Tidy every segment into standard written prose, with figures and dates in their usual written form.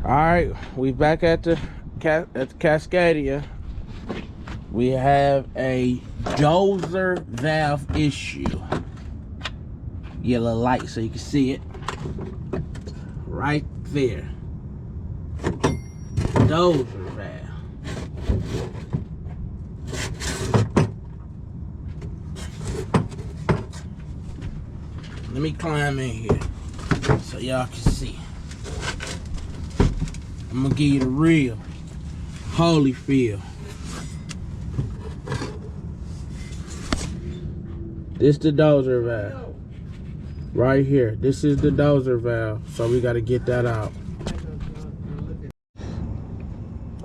All right, we back at the Cascadia. We have a doser valve issue. Yellow light so you can see it right there. Doser valve. Let me climb in here so y'all can see. I'm gonna give you the real holy feel. This the doser valve right here. This is the doser valve, so we got to get that out.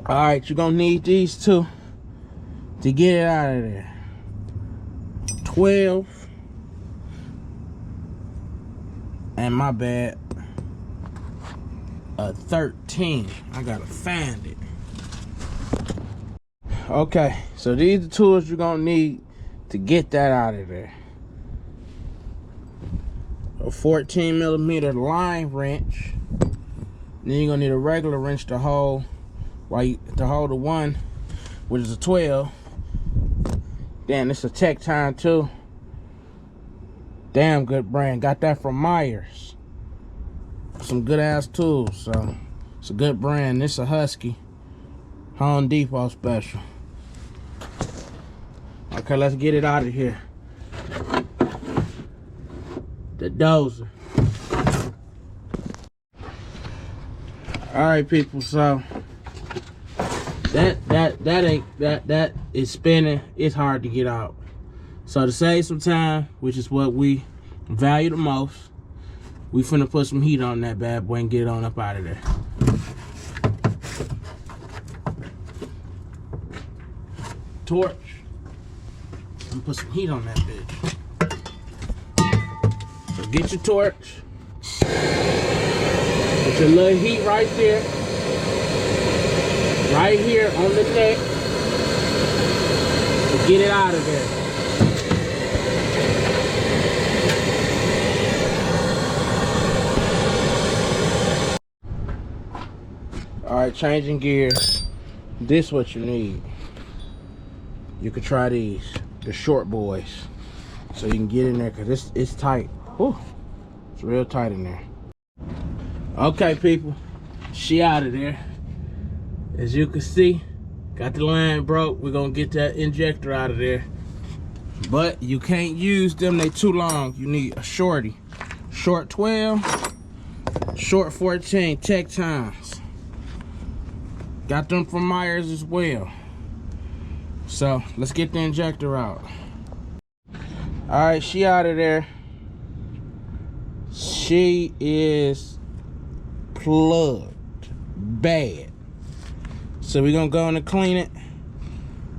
All right, you're gonna need these two to get it out of there. 12 and my bad, 13. I gotta find it. Okay, so these are the tools you're gonna need to get that out of there. A 14mm line wrench. Then you're gonna need a regular wrench to hold the one, which is a 12. Damn, it's a Tech Time too. Damn good brand. Got that from Myers. Some good ass tools. So it's a good brand. This a Husky. Home Depot special. Okay, let's get it out of here. The dozer. All right, people. So that is spinning. It's hard to get out. So to save some time, which is what we value the most, we finna put some heat on that bad boy and get it on up out of there. Torch. I'm gonna put some heat on that bitch. So get your torch. Put your little heat right there. Right here on the neck. To get it out of there. All right, changing gears. This what you need. You could try these, the short boys, so you can get in there, cause it's tight. Whew. It's real tight in there. Okay, people, she out of there. As you can see, got the line broke. We're gonna get that injector out of there, but you can't use them. They too long. You need a shorty, short 12, short 14, Tech Times. Got them from Myers as well. So let's get the injector out. All right, she out of there. She is plugged bad. So we're gonna go in and clean it.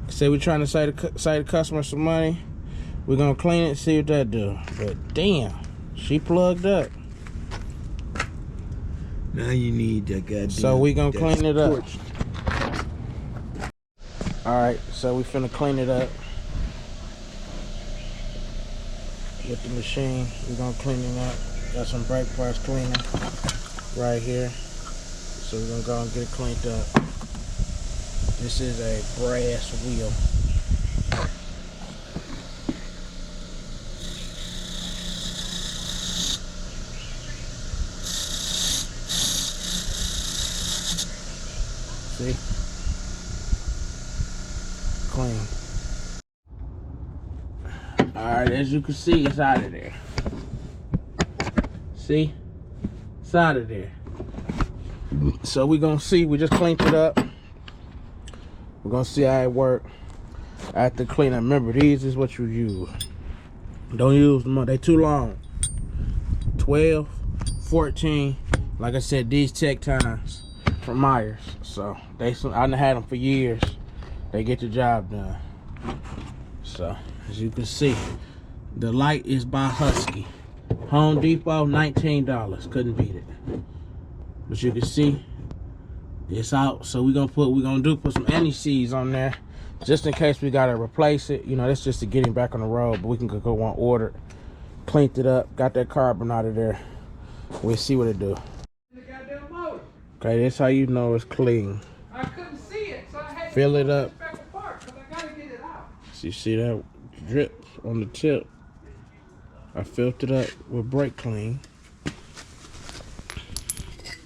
Say we're trying to save the customer some money. We're gonna clean it and see what that do. But damn, she plugged up. Now you need that goddamn. So we gonna clean it up. All right, so we finna clean it up with the machine. We're gonna clean it up. Got some brake parts cleaner right here. So we're gonna go and get it cleaned up. This is a brass wheel. See? Clean. Alright, as you can see, it's out of there. See? It's out of there. So we're gonna see, we just cleaned it up. We're gonna see how it works after cleaning. Remember, these is what you use. Don't use them, they too long. 12, 14, like I said, these Tech Times from Myers. So I done had them for years. They get the job done. So as you can see, the light is by Husky. Home Depot, $19. Couldn't beat it. But you can see it's out. So we're gonna put some anti-seize on there, just in case we gotta replace it. You know, that's just to get him back on the road. But we can go on order. Cleaned it up, got that carbon out of there. We'll see what it do. Okay, that's how you know it's clean. I couldn't see it, so I had Fill to it up. put it back apart because I gotta get it out. So you see that drip on the tip? I filled it up with brake clean.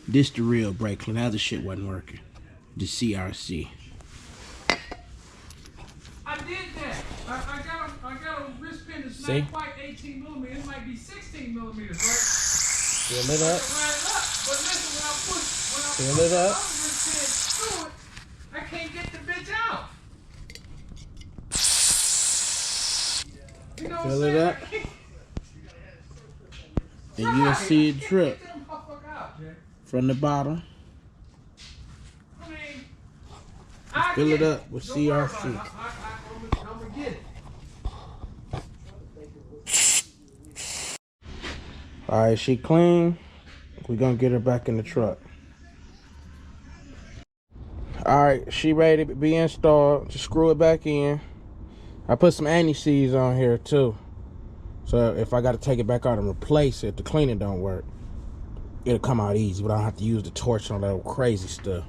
This the real brake clean. The other shit wasn't working. The CRC. I did that. I got a wrist pin that's See? not quite 18 millimeters. It might be 16 millimeters, right? Fill it up. Line it up. But listen, when I Fill push it up. the other wrist pin through it, I can't get the bitch out. You know Fill what I'm it up. saying? And you'll see it drip Get that motherfucker out, Jay. from the bottom. I mean, I Fill get it up with Don't worry CRC. about it. I'm gonna get it. Alright, she clean. We're gonna get her back in the truck. Alright, she ready to be installed. Just screw it back in. I put some anti-seize on here too. So if I gotta take it back out and replace it, the cleaning don't work, it'll come out easy, but I don't have to use the torch and all that crazy stuff.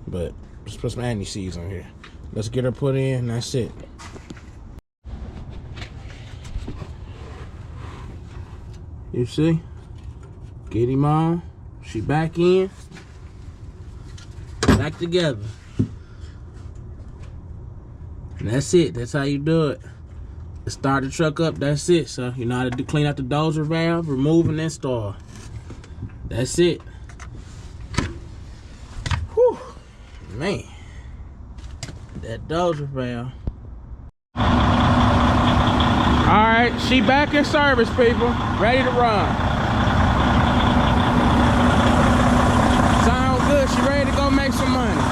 But just put some anti-seize on here. Let's get her put in, and that's it. You see? Get him on. She back in. Back together. And that's it. That's how you do it. Start the truck up. That's it. So you know how to clean out the doser valve, remove and install. That's it. Whew. Man. That doser valve. Alright, she back in service, people. Ready to run. Sound good. She ready to go make some money.